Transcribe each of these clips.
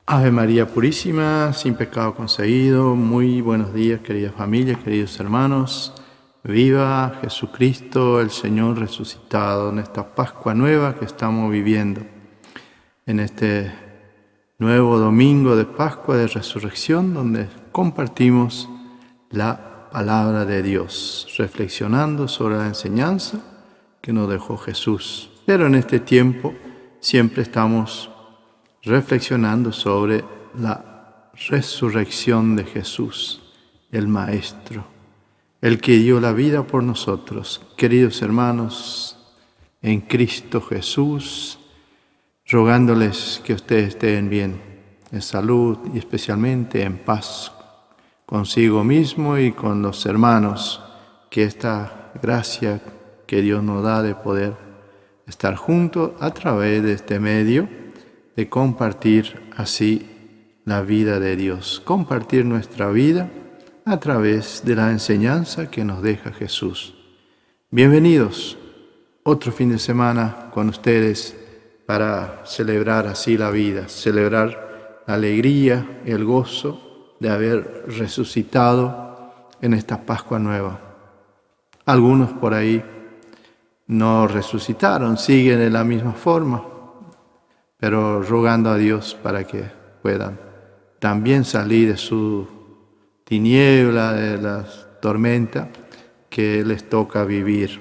Ave María Purísima, sin pecado concebido. Muy buenos días, querida familia, queridos hermanos. Viva Jesucristo, el Señor resucitado, en esta Pascua nueva que estamos viviendo, en este nuevo domingo de Pascua de Resurrección, donde compartimos la palabra de Dios, reflexionando sobre la enseñanza que nos dejó Jesús. Pero en este tiempo siempre estamos reflexionando sobre la resurrección de Jesús, el Maestro, el que dio la vida por nosotros. Queridos hermanos, en Cristo Jesús, rogándoles que ustedes estén bien, en salud y especialmente en paz consigo mismo y con los hermanos, que esta gracia que Dios nos da de poder estar juntos a través de este medio, de compartir así la vida de Dios, compartir nuestra vida a través de la enseñanza que nos deja Jesús. Bienvenidos otro fin de semana con ustedes para celebrar así la vida, celebrar la alegría y el gozo de haber resucitado en esta Pascua nueva. Algunos por ahí no resucitaron, siguen de la misma forma, pero rogando a Dios para que puedan también salir de su tiniebla, de la tormenta que les toca vivir.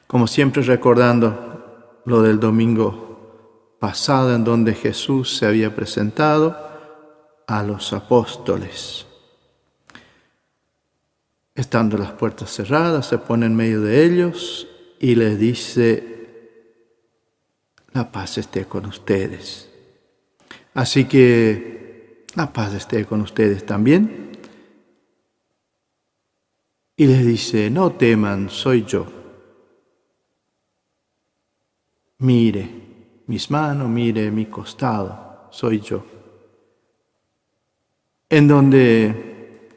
Como siempre, recordando lo del domingo pasado, en donde Jesús se había presentado a los apóstoles. Estando las puertas cerradas, se pone en medio de ellos y les dice: la paz esté con ustedes. Así que la paz esté con ustedes también. Y les dice: no teman, soy yo. Mire mis manos, mire mi costado, soy yo. En donde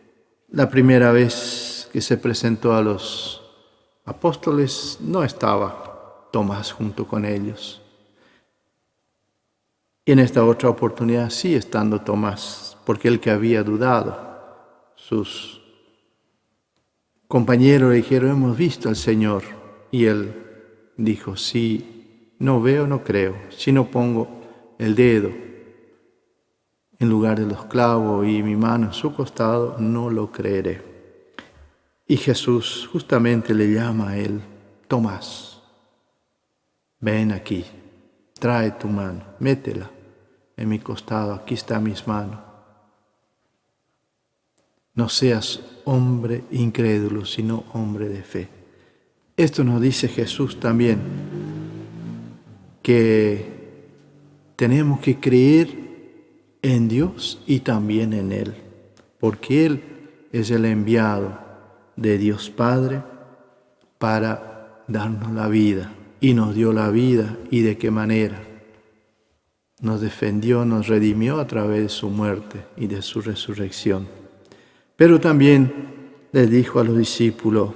la primera vez que se presentó a los apóstoles no estaba Tomás junto con ellos. Y en esta otra oportunidad sí estando Tomás, porque el que había dudado, sus compañeros le dijeron: hemos visto al Señor. Y él dijo: si no veo, no creo. Si no pongo el dedo en lugar de los clavos y mi mano en su costado, no lo creeré. Y Jesús justamente le llama a él: Tomás, ven aquí, trae tu mano, métela en mi costado, aquí está mis manos. No seas hombre incrédulo, sino hombre de fe. Esto nos dice Jesús también, que tenemos que creer en Dios y también en Él, porque Él es el enviado de Dios Padre para darnos la vida, y nos dio la vida. ¿Y de qué manera? Nos defendió, nos redimió a través de su muerte y de su resurrección. Pero también les dijo a los discípulos,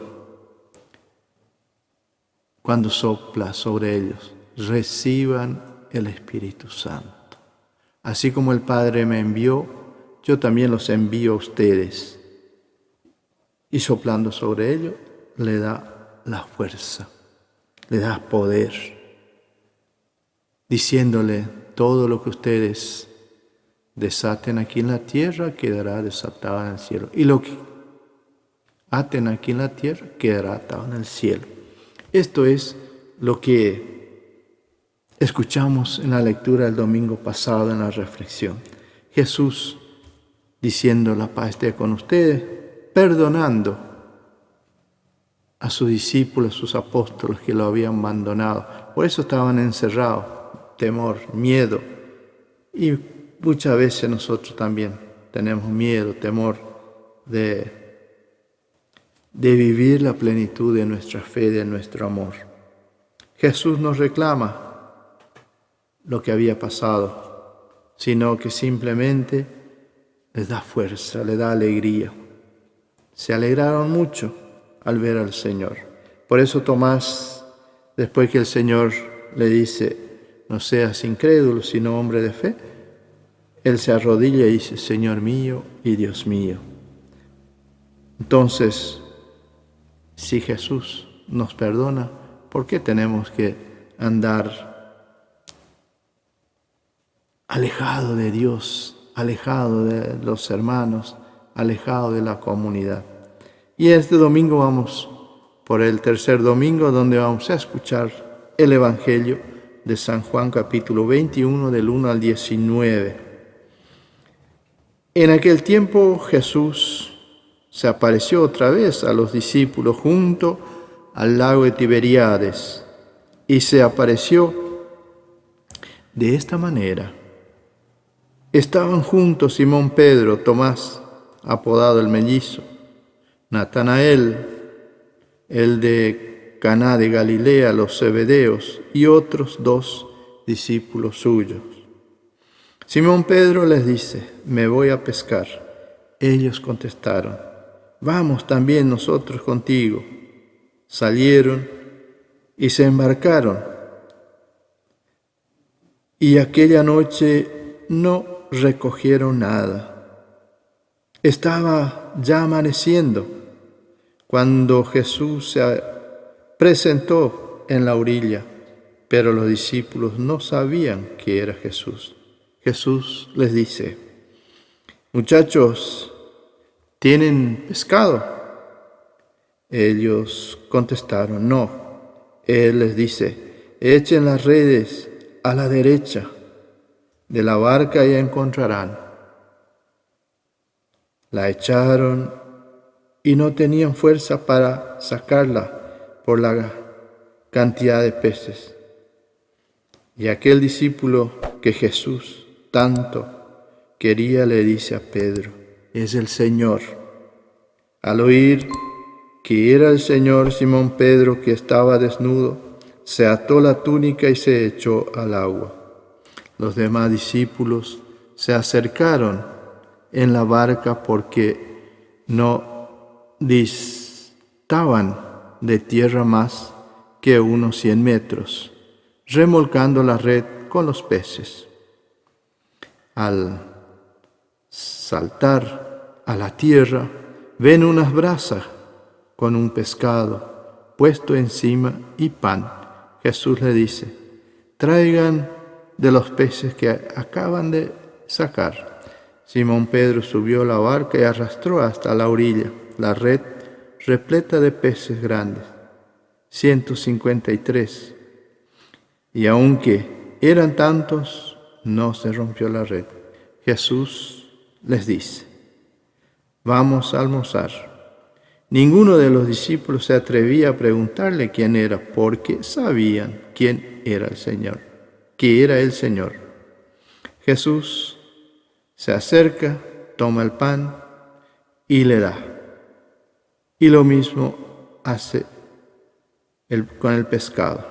cuando sopla sobre ellos: reciban el Espíritu Santo. Así como el Padre me envió, yo también los envío a ustedes. Y soplando sobre ellos, le da la fuerza, le da poder, diciéndole: todo lo que ustedes desaten aquí en la tierra quedará desatado en el cielo. Y lo que aten aquí en la tierra quedará atado en el cielo. Esto es lo que escuchamos en la lectura del domingo pasado, en la reflexión. Jesús diciendo: la paz esté con ustedes, perdonando a sus discípulos, a sus apóstoles que lo habían abandonado. Por eso estaban encerrados. Temor, miedo. Y muchas veces nosotros también tenemos miedo, temor de vivir la plenitud de nuestra fe, de nuestro amor. Jesús nos reclama lo que había pasado, sino que simplemente les da fuerza, les da alegría. Se alegraron mucho al ver al Señor. Por eso Tomás, después que el Señor le dice: no seas incrédulo, sino hombre de fe, él se arrodilla y dice, Señor mío y Dios mío. Entonces, si Jesús nos perdona, ¿por qué tenemos que andar alejado de Dios, alejado de los hermanos, alejado de la comunidad? Y este domingo vamos por el tercer domingo, donde vamos a escuchar el Evangelio de San Juan, capítulo 21, del 1 al 19. En aquel tiempo Jesús se apareció otra vez a los discípulos junto al lago de Tiberíades, y se apareció de esta manera. Estaban juntos Simón Pedro, Tomás, apodado el mellizo, Natanael, el de Caná de Galilea, los zebedeos, y otros 2 discípulos suyos. Simón Pedro les dice, me voy a pescar. Ellos contestaron, vamos también nosotros contigo. Salieron y se embarcaron. Y aquella noche no recogieron nada. Estaba ya amaneciendo cuando Jesús se presentó en la orilla, pero los discípulos no sabían que era Jesús. Jesús les dice, muchachos, ¿tienen pescado? Ellos contestaron, no. Él les dice, echen las redes a la derecha de la barca y encontrarán. La echaron y no tenían fuerza para sacarla por la cantidad de peces. Y aquel discípulo que Jesús tanto quería le dice a Pedro, es el Señor. Al oír que era el Señor, Simón Pedro, que estaba desnudo, se ató la túnica y se echó al agua. Los demás discípulos se acercaron en la barca porque no distaban de tierra más que unos 100 metros, remolcando la red con los peces. Al saltar a la tierra, ven unas brasas con un pescado puesto encima y pan. Jesús le dice, traigan de los peces que acaban de sacar. Simón Pedro subió a la barca y arrastró hasta la orilla la red repleta de peces grandes, 153. Y aunque eran tantos, no se rompió la red. Jesús les dice, vamos a almorzar. Ninguno de los discípulos se atrevía a preguntarle quién era, porque sabían quién era el Señor, que era el Señor. Jesús se acerca, toma el pan y le da. Y lo mismo hace con el pescado.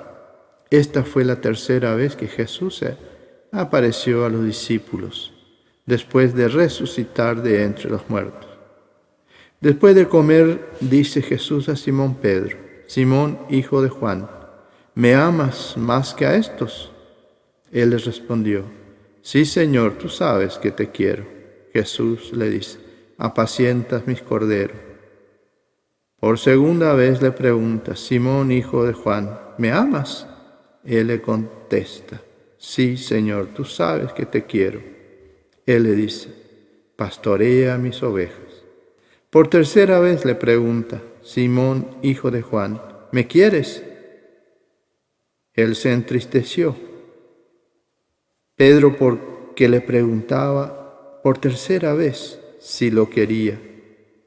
Esta fue la tercera vez que Jesús se apareció a los discípulos, después de resucitar de entre los muertos. Después de comer, dice Jesús a Simón Pedro, Simón, hijo de Juan, ¿me amas más que a estos? Él les respondió, sí, Señor, tú sabes que te quiero. Jesús le dice, apacientas mis corderos. Por segunda vez le pregunta, Simón, hijo de Juan, ¿me amas? Él le contesta, sí, Señor, tú sabes que te quiero. Él le dice, pastorea mis ovejas. Por tercera vez le pregunta, Simón, hijo de Juan, ¿me quieres? Él se entristeció. Pedro, porque le preguntaba por tercera vez si lo quería.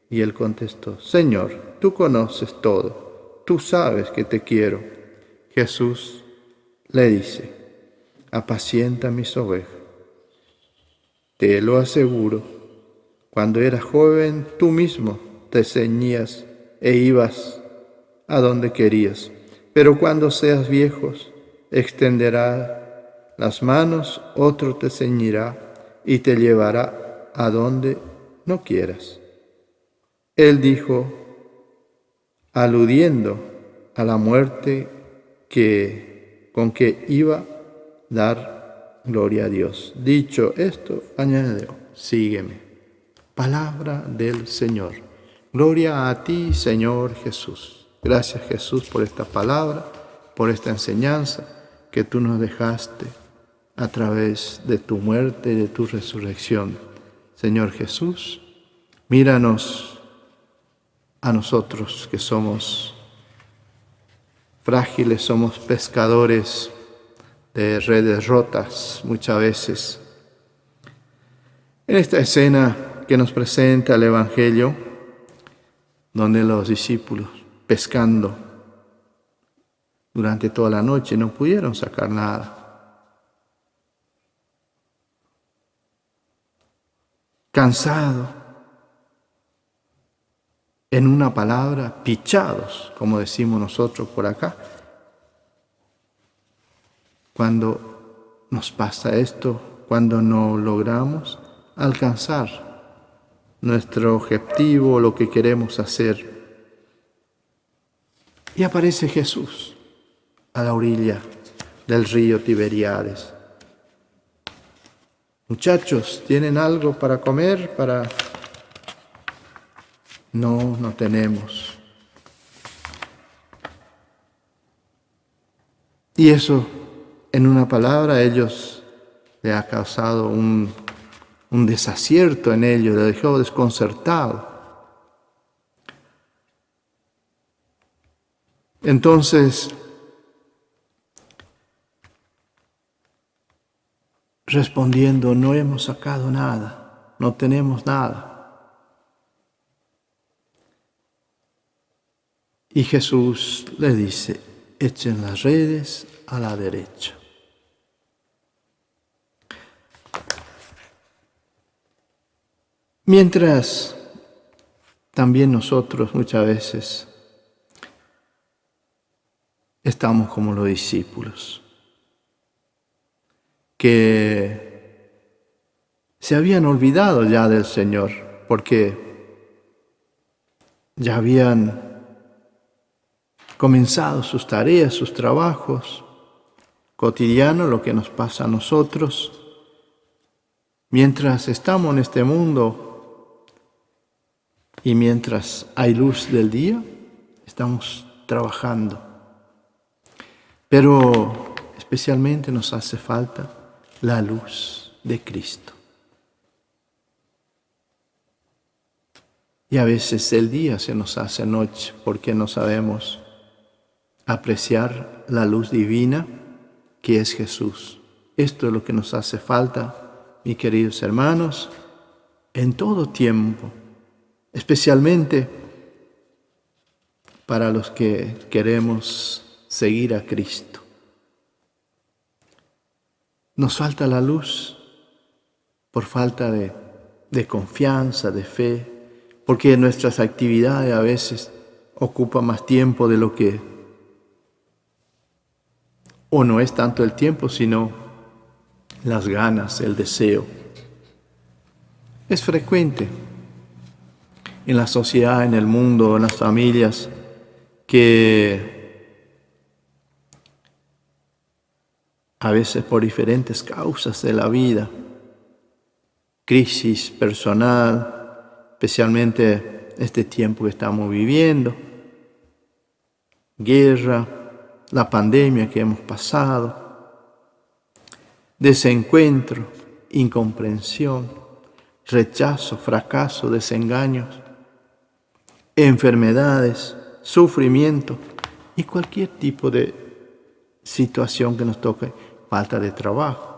Y él contestó, Señor, tú conoces todo, tú sabes que te quiero. Jesús le dice, apacienta mis ovejas. Te lo aseguro, cuando eras joven, tú mismo te ceñías e ibas a donde querías. Pero cuando seas viejos, extenderás las manos, otro te ceñirá y te llevará a donde no quieras. Él dijo, aludiendo a la muerte con que iba a dar Gloria a Dios. Dicho esto, añadió, sígueme. Palabra del Señor. Gloria a ti, Señor Jesús. Gracias, Jesús, por esta palabra, por esta enseñanza que tú nos dejaste a través de tu muerte y de tu resurrección. Señor Jesús, míranos a nosotros que somos frágiles, somos pescadores de redes rotas muchas veces. En esta escena que nos presenta el Evangelio, donde los discípulos pescando durante toda la noche no pudieron sacar nada. Cansados, en una palabra, pichados, como decimos nosotros por acá. Cuando nos pasa esto, cuando no logramos alcanzar nuestro objetivo, lo que queremos hacer. Y aparece Jesús a la orilla del río Tiberíades. Muchachos, ¿tienen algo para comer? No tenemos. Y eso, en una palabra, ellos le ha causado un desacierto en ellos, le dejó desconcertado. Entonces, respondiendo, no hemos sacado nada, no tenemos nada. Y Jesús le dice, echen las redes a la derecha. Mientras también nosotros muchas veces estamos como los discípulos, que se habían olvidado ya del Señor, porque ya habían comenzado sus tareas, sus trabajos cotidianos, lo que nos pasa a nosotros. Mientras estamos en este mundo y mientras hay luz del día, estamos trabajando. Pero especialmente nos hace falta la luz de Cristo. Y a veces el día se nos hace noche porque no sabemos apreciar la luz divina que es Jesús. Esto es lo que nos hace falta, mis queridos hermanos, en todo tiempo, especialmente para los que queremos seguir a Cristo. Nos falta la luz por falta de confianza, de fe, porque nuestras actividades a veces ocupan más tiempo de lo que, o no es tanto el tiempo, sino las ganas, el deseo. Es frecuente en la sociedad, en el mundo, en las familias, que a veces por diferentes causas de la vida, crisis personal, especialmente este tiempo que estamos viviendo, guerra, la pandemia que hemos pasado, desencuentro, incomprensión, rechazo, fracaso, desengaños, enfermedades, sufrimiento y cualquier tipo de situación que nos toque, falta de trabajo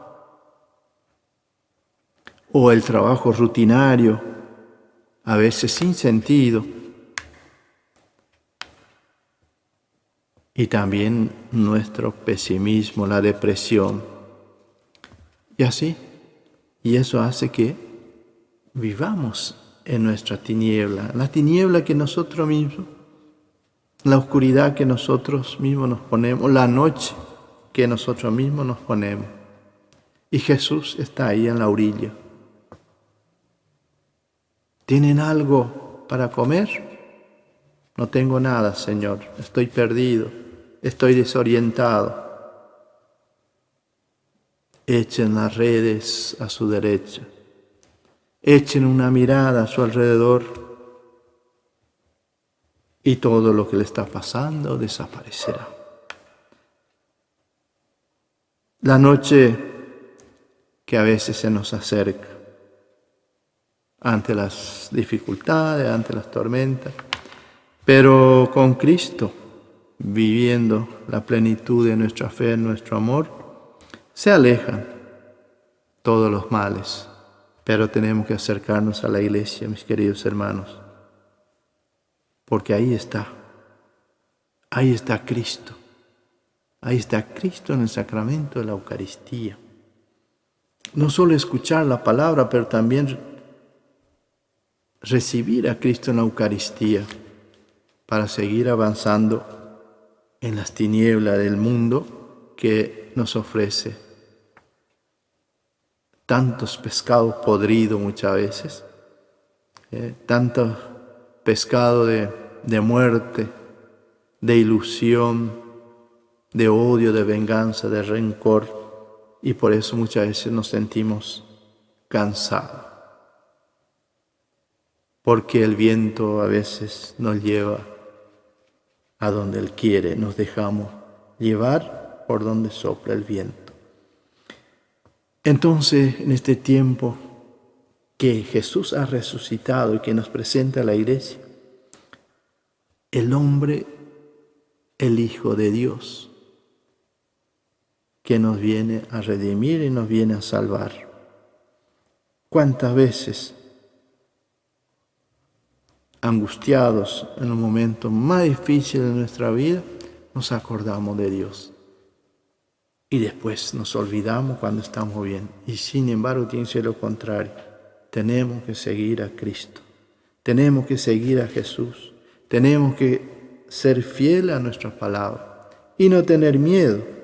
o el trabajo rutinario, a veces sin sentido, y también nuestro pesimismo, la depresión, y así, y eso hace que vivamos en nuestra tiniebla, la tiniebla que nosotros mismos, la oscuridad que nosotros mismos nos ponemos, la noche que nosotros mismos nos ponemos. Y Jesús está ahí en la orilla. ¿Tienen algo para comer? No tengo nada, Señor. Estoy perdido, estoy desorientado. Echen las redes a su derecha. Echen una mirada a su alrededor y todo lo que le está pasando desaparecerá. La noche que a veces se nos acerca ante las dificultades, ante las tormentas, pero con Cristo, viviendo la plenitud de nuestra fe, nuestro amor, se alejan todos los males. Pero tenemos que acercarnos a la iglesia, mis queridos hermanos, porque ahí está Cristo. Ahí está Cristo en el sacramento de la Eucaristía. No solo escuchar la palabra, pero también recibir a Cristo en la Eucaristía para seguir avanzando en las tinieblas del mundo que nos ofrece tantos pescados podridos muchas veces, tanto pescado de muerte, de ilusión, de odio, de venganza, de rencor, y por eso muchas veces nos sentimos cansados, porque el viento a veces nos lleva a donde Él quiere, nos dejamos llevar por donde sopla el viento. Entonces, en este tiempo que Jesús ha resucitado y que nos presenta a la iglesia, el hombre, el Hijo de Dios, que nos viene a redimir y nos viene a salvar. ¿Cuántas veces, angustiados en los momentos más difíciles de nuestra vida, nos acordamos de Dios? Y después nos olvidamos cuando estamos bien. Y sin embargo tiene que ser lo contrario. Tenemos que seguir a Cristo. Tenemos que seguir a Jesús. Tenemos que ser fieles a nuestra palabra. Y no tener miedo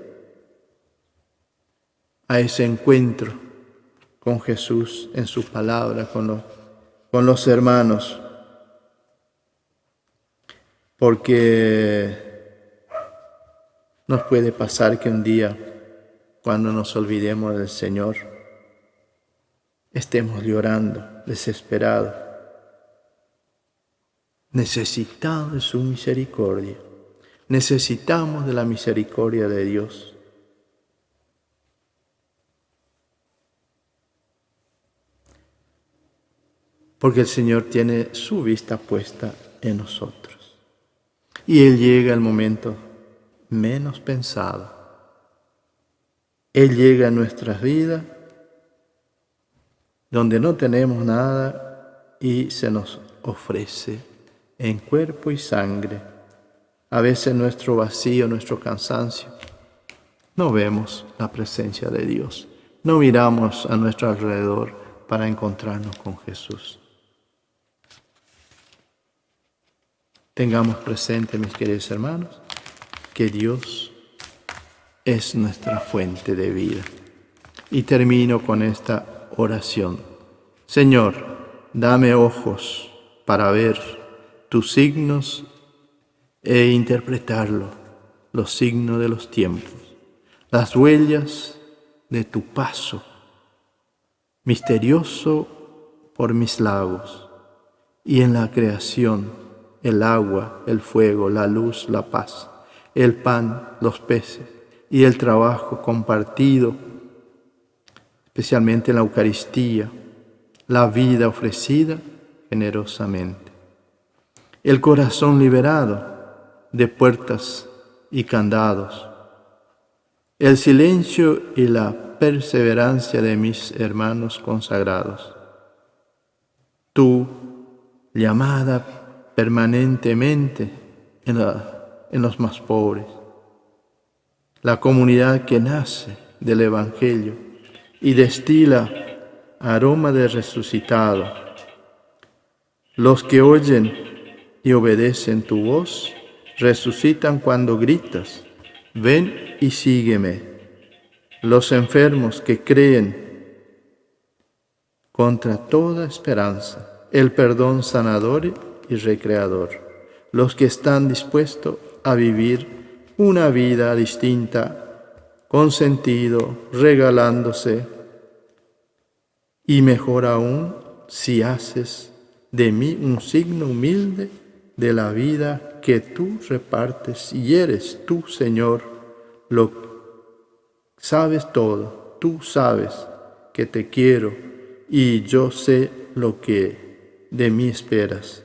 a ese encuentro con Jesús en su palabra, con los hermanos. Porque nos puede pasar que un día, cuando nos olvidemos del Señor, estemos llorando, desesperados, necesitados de su misericordia. Necesitamos de la misericordia de Dios. Porque el Señor tiene su vista puesta en nosotros. Y Él llega al momento menos pensado. Él llega a nuestras vidas donde no tenemos nada y se nos ofrece en cuerpo y sangre. A veces nuestro vacío, nuestro cansancio, no vemos la presencia de Dios. No miramos a nuestro alrededor para encontrarnos con Jesús. Tengamos presente, mis queridos hermanos, que Dios es nuestra fuente de vida. Y termino con esta oración. Señor, dame ojos para ver tus signos e interpretarlo, los signos de los tiempos, las huellas de tu paso, misterioso por mis lagos, y en la creación, el agua, el fuego, la luz, la paz, el pan, los peces, y el trabajo compartido, especialmente en la Eucaristía, la vida ofrecida generosamente, el corazón liberado de puertas y candados, el silencio y la perseverancia de mis hermanos consagrados. Tu llamada permanentemente en los más pobres, la comunidad que nace del Evangelio y destila aroma de resucitado. Los que oyen y obedecen tu voz, resucitan cuando gritas, ven y sígueme. Los enfermos que creen contra toda esperanza, el perdón sanador y recreador. Los que están dispuestos a vivir una vida distinta consentido, regalándose, y mejor aún si haces de mí un signo humilde de la vida que tú repartes, y eres tú, Señor, lo sabes todo, tú sabes que te quiero y yo sé lo que de mí esperas,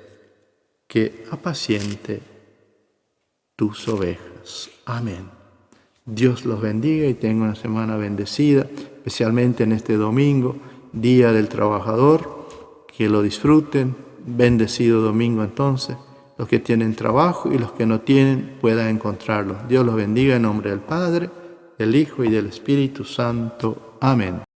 que apaciente tus ovejas. Amén. Dios los bendiga y tenga una semana bendecida, especialmente en este domingo, Día del Trabajador, que lo disfruten. Bendecido domingo entonces. Los que tienen trabajo y los que no tienen puedan encontrarlo. Dios los bendiga en nombre del Padre, del Hijo y del Espíritu Santo. Amén.